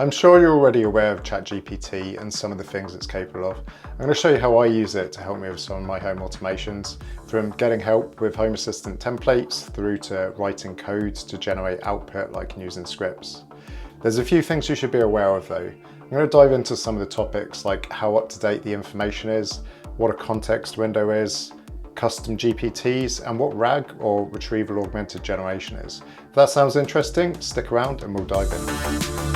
I'm sure you're already aware of Chat GPT and some of the things it's capable of. I'm going to show you how I use it to help me with some of my home automations, from getting help with Home Assistant templates through to writing code to generate output like I can use in scripts. There's a few things you should be aware of though. I'm going to dive into some of the topics like how up-to-date the information is, what a context window is, custom GPTs, and what RAG or retrieval augmented generation is. If that sounds interesting, stick around and we'll dive in.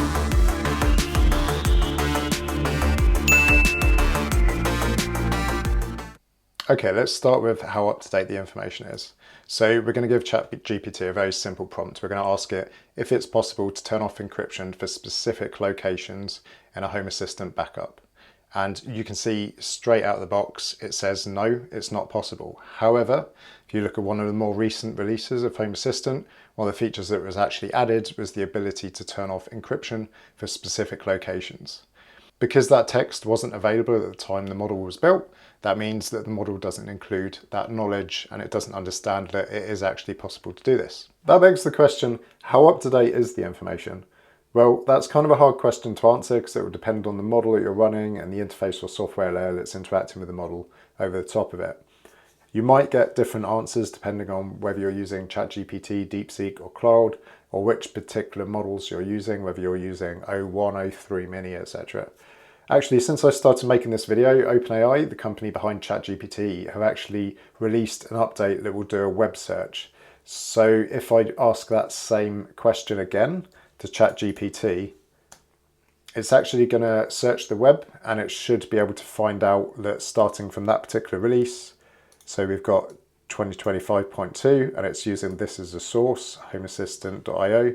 Okay, let's start with how up-to-date the information is. So we're going to give Chat GPT a very simple prompt. We're going to ask it if it's possible to turn off encryption for specific locations in a Home Assistant backup. And you can see straight out of the box, it says no, it's not possible. However, if you look at one of the more recent releases of Home Assistant, one of the features that was actually added was the ability to turn off encryption for specific locations. Because that text wasn't available at the time the model was built, that means that the model doesn't include that knowledge and it doesn't understand that it is actually possible to do this. That begs the question, how up to date is the information? Well, that's kind of a hard question to answer because it will depend on the model that you're running and the interface or software layer that's interacting with the model over the top of it. You might get different answers depending on whether you're using ChatGPT, DeepSeek or Cloud, or which particular models you're using, whether you're using O1, O3 Mini, etc. Actually, since I started making this video, OpenAI, the company behind ChatGPT, have actually released an update that will do a web search. So if I ask that same question again to ChatGPT, it's actually going to search the web and it should be able to find out that starting from that particular release, so we've got 2025.2 and it's using this as a source, homeassistant.io.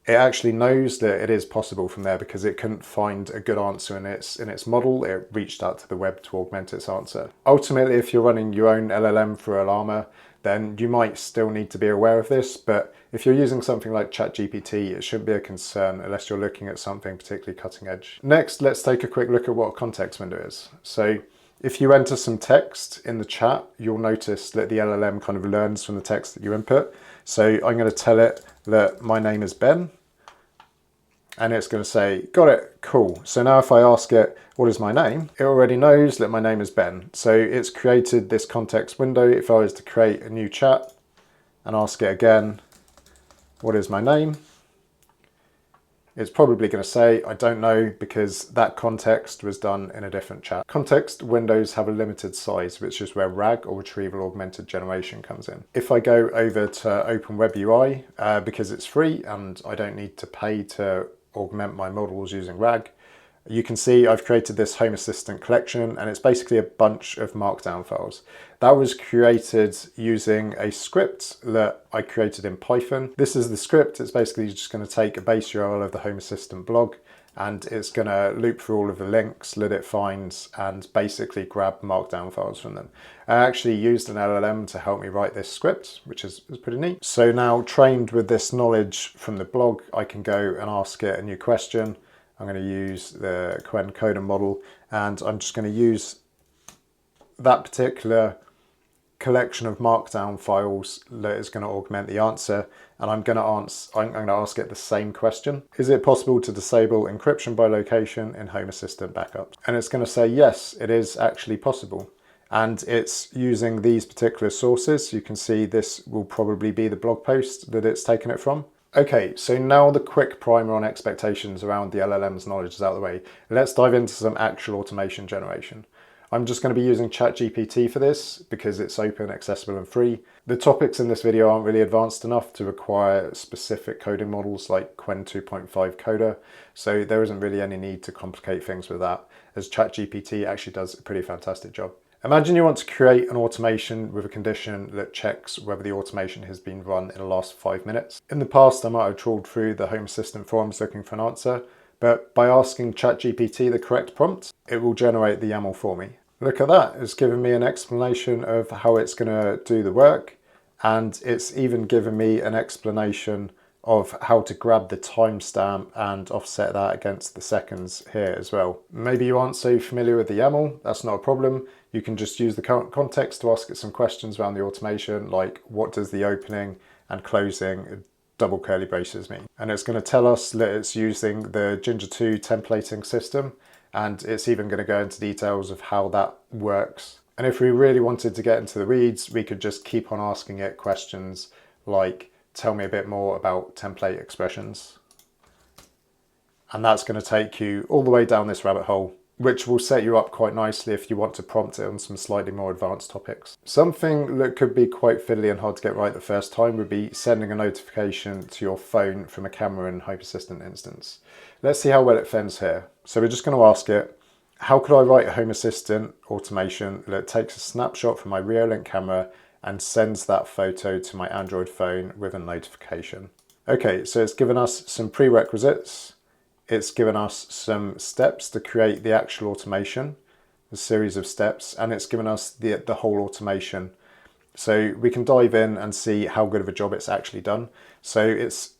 It actually knows that it is possible from there because it couldn't find a good answer in its model. It reached out to the web to augment its answer. Ultimately, if you're running your own LLM for Llama, then you might still need to be aware of this. But if you're using something like ChatGPT, it shouldn't be a concern unless you're looking at something particularly cutting edge. Next, let's take a quick look at what a context window is. So if you enter some text in the chat, you'll notice that the LLM kind of learns from the text that you input. So I'm going to tell it that my name is Ben. And it's going to say, got it, cool. So now if I ask it, what is my name? It already knows that my name is Ben. So it's created this context window. If I was to create a new chat and ask it again, what is my name? It's probably going to say, I don't know, because that context was done in a different chat. Context windows have a limited size, which is where RAG or retrieval augmented generation comes in. If I go over to Open Web UI, because it's free and I don't need to pay to augment my models using RAG, you can see I've created this Home Assistant collection and it's basically a bunch of markdown files. That was created using a script that I created in Python. This is the script. It's basically just going to take a base URL of the Home Assistant blog and it's going to loop through all of the links that it finds and basically grab markdown files from them. I actually used an LLM to help me write this script, which is pretty neat. So now, trained with this knowledge from the blog, I can go and ask it a new question. I'm going to use the Coda model and I'm just going to use that particular collection of markdown files that is going to augment the answer, and I'm going to ask it the same question. Is it possible to disable encryption by location in Home Assistant backups? And it's going to say yes, it is actually possible. And it's using these particular sources. You can see this will probably be the blog post that it's taken it from. Okay, so now the quick primer on expectations around the LLM's knowledge is out of the way. Let's dive into some actual automation generation. I'm just going to be using Chat GPT for this because it's open, accessible and free. The topics in this video aren't really advanced enough to require specific coding models like Qwen 2.5 Coda, so there isn't really any need to complicate things with that, as Chat GPT actually does a pretty fantastic job. Imagine you want to create an automation with a condition that checks whether the automation has been run in the last 5 minutes. In the past, I might have trawled through the Home Assistant forums looking for an answer, but by asking ChatGPT the correct prompt, it will generate the YAML for me. Look at that, it's given me an explanation of how it's going to do the work, and it's even given me an explanation of how to grab the timestamp and offset that against the seconds here as well. Maybe you aren't so familiar with the YAML, that's not a problem. You can just use the current context to ask it some questions around the automation, like what does the opening and closing double curly braces mean. And it's going to tell us that it's using the Ginger 2 templating system, and it's even going to go into details of how that works. And if we really wanted to get into the weeds, we could just keep on asking it questions like, tell me a bit more about template expressions. And that's going to take you all the way down this rabbit hole, which will set you up quite nicely if you want to prompt it on some slightly more advanced topics. Something that could be quite fiddly and hard to get right the first time would be sending a notification to your phone from a camera in Hype Assistant instance. Let's see how well it fends here. So we're just going to ask it, how could I write a Home Assistant automation that takes a snapshot from my Reolink camera and sends that photo to my Android phone with a notification? Okay, so it's given us some prerequisites. It's given us some steps to create the actual automation, a series of steps, and it's given us the whole automation. So we can dive in and see how good of a job it's actually done. So it's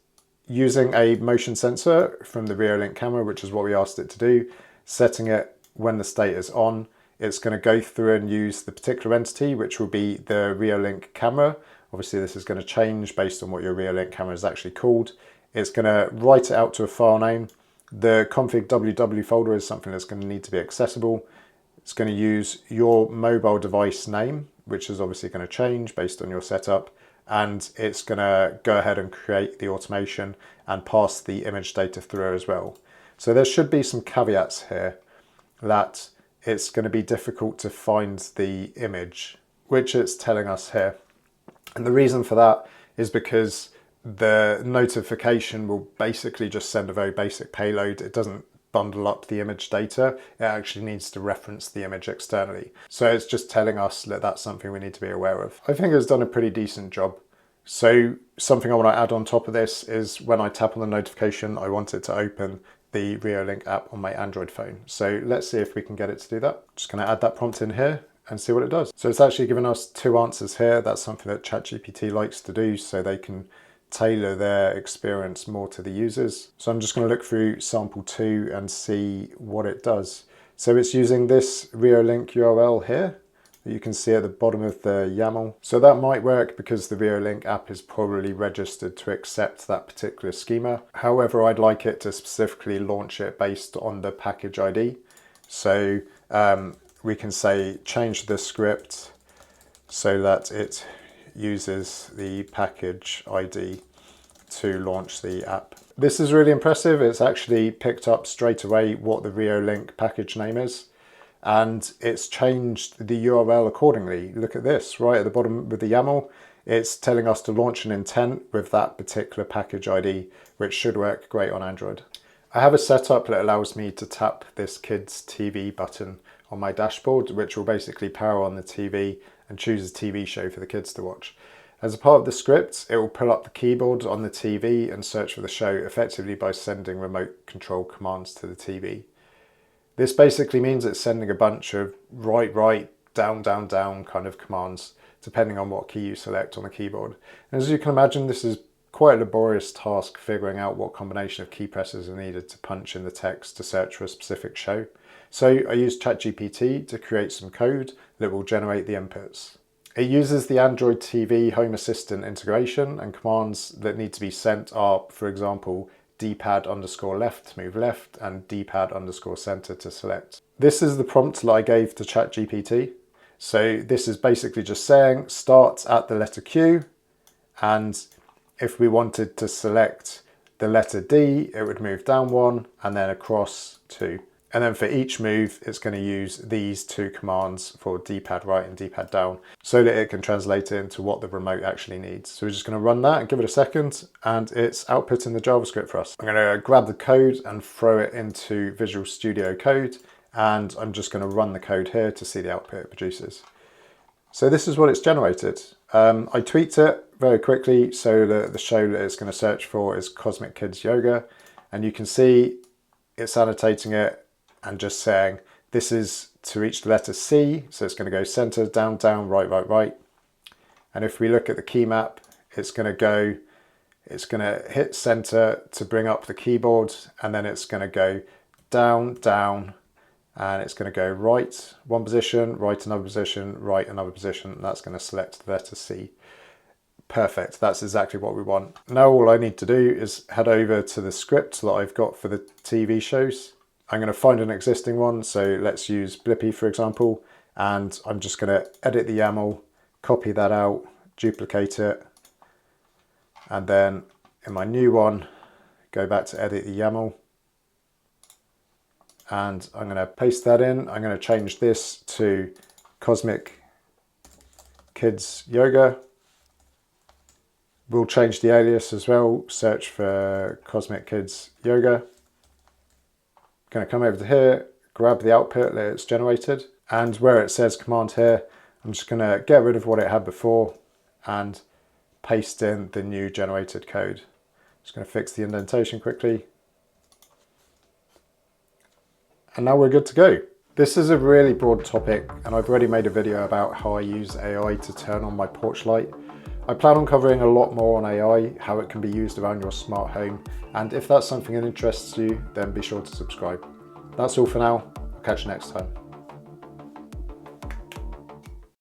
using a motion sensor from the Reolink camera, which is what we asked it to do, setting it when the state is on. It's going to go through and use the particular entity, which will be the Reolink camera. Obviously, this is going to change based on what your Reolink camera is actually called. It's going to write it out to a file name. The config www folder is something that's going to need to be accessible. It's going to use your mobile device name, which is obviously going to change based on your setup. And it's going to go ahead and create the automation and pass the image data through as well. So there should be some caveats here that it's going to be difficult to find the image, which it's telling us here. And the reason for that is because the notification will basically just send a very basic payload. It doesn't bundle up the image data. It actually needs to reference the image externally. So it's just telling us that that's something we need to be aware of. I think it's done a pretty decent job. So something I want to add on top of this is when I tap on the notification, I want it to open the Reolink app on my Android phone. So let's see if we can get it to do that. Just going to add that prompt in here and see what it does. So it's actually given us 2 answers here. That's something that Chat GPT likes to do so they can tailor their experience more to the users. So I'm just going to look through sample 2 and see what it does. So it's using this Reolink URL here that you can see at the bottom of the YAML. So that might work because the Reolink app is probably registered to accept that particular schema. However, I'd like it to specifically launch it based on the package ID. So we can say change the script so that it uses the package ID to launch the app. This is really impressive. It's actually picked up straight away what the Reolink package name is, and it's changed the URL accordingly. Look at this, right at the bottom with the YAML, it's telling us to launch an intent with that particular package ID, which should work great on Android. I have a setup that allows me to tap this kids TV button on my dashboard, which will basically power on the TV and choose a TV show for the kids to watch. As a part of the script, it will pull up the keyboard on the TV and search for the show effectively by sending remote control commands to the TV. This basically means it's sending a bunch of right, down kind of commands, depending on what key you select on the keyboard. And as you can imagine, this is quite a laborious task figuring out what combination of key presses are needed to punch in the text to search for a specific show. So I used Chat GPT to create some code that will generate the inputs. It uses the Android TV Home Assistant integration, and commands that need to be sent are, for example, D-pad_left to move left and D-pad_center to select. This is the prompt that I gave to Chat GPT. So this is basically just saying start at the letter Q, and if we wanted to select the letter D, it would move down 1 and then across 2. And then for each move, it's going to use these 2 commands for D-pad right and D-pad down so that it can translate it into what the remote actually needs. So we're just going to run that and give it a second, and it's outputting the JavaScript for us. I'm going to grab the code and throw it into Visual Studio Code, and I'm just going to run the code here to see the output it produces. So this is what it's generated. I tweaked it very quickly so that the show that it's going to search for is Cosmic Kids Yoga, and you can see it's annotating it and just saying this is to reach the letter C, so it's going to go center, down, right. And if we look at the key map, it's going to hit center to bring up the keyboard, and then it's going to go down, and it's going to go right 1 position, right another position, right another position, and that's going to select the letter C. Perfect, that's exactly what we want. Now all I need to do is head over to the script that I've got for the TV shows. I'm going to find an existing one, so let's use Blippi for example, and I'm just going to edit the YAML, copy that out, duplicate it, and then in my new one, go back to edit the YAML, and I'm going to paste that in. I'm going to change this to Cosmic Kids Yoga. We'll change the alias as well, search for Cosmic Kids Yoga. Going to come over to here, grab the output that it's generated, and where it says command here, I'm just going to get rid of what it had before and paste in the new generated code. Just going to fix the indentation quickly. And now we're good to go. This is a really broad topic, and I've already made a video about how I use AI to turn on my porch light. I plan on covering a lot more on AI, how it can be used around your smart home, and if that's something that interests you, then be sure to subscribe. That's all for now. I'll catch you next time.